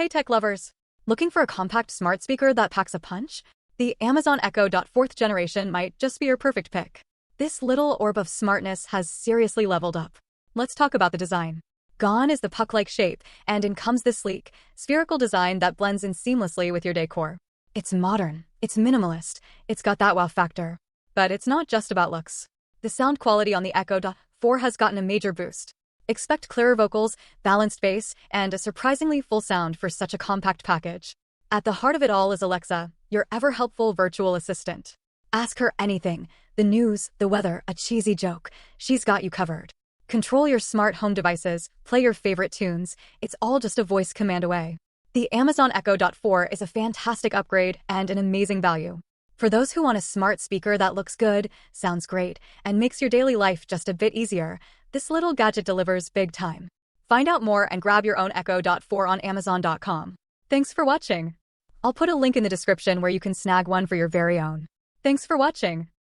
Hey tech lovers! Looking for a compact smart speaker that packs a punch? The Amazon Echo Dot 4th generation might just be your perfect pick. This little orb of smartness has seriously leveled up. Let's talk about the design. Gone is the puck-like shape, and in comes this sleek, spherical design that blends in seamlessly with your decor. It's modern, it's minimalist, it's got that wow factor. But it's not just about looks. The sound quality on the Echo Dot 4 has gotten a major boost. Expect clearer vocals, balanced bass, and a surprisingly full sound for such a compact package. At the heart of it all is Alexa, your ever-helpful virtual assistant. Ask her anything, the news, the weather, a cheesy joke, she's got you covered. Control your smart home devices, play your favorite tunes, it's all just a voice command away. The Amazon Echo Dot 4 is a fantastic upgrade and an amazing value. For those who want a smart speaker that looks good, sounds great, and makes your daily life just a bit easier, this little gadget delivers big time. Find out more and grab your own Echo Dot 4 on Amazon.com. Thanks for watching. I'll put a link in the description where you can snag one for your very own. Thanks for watching.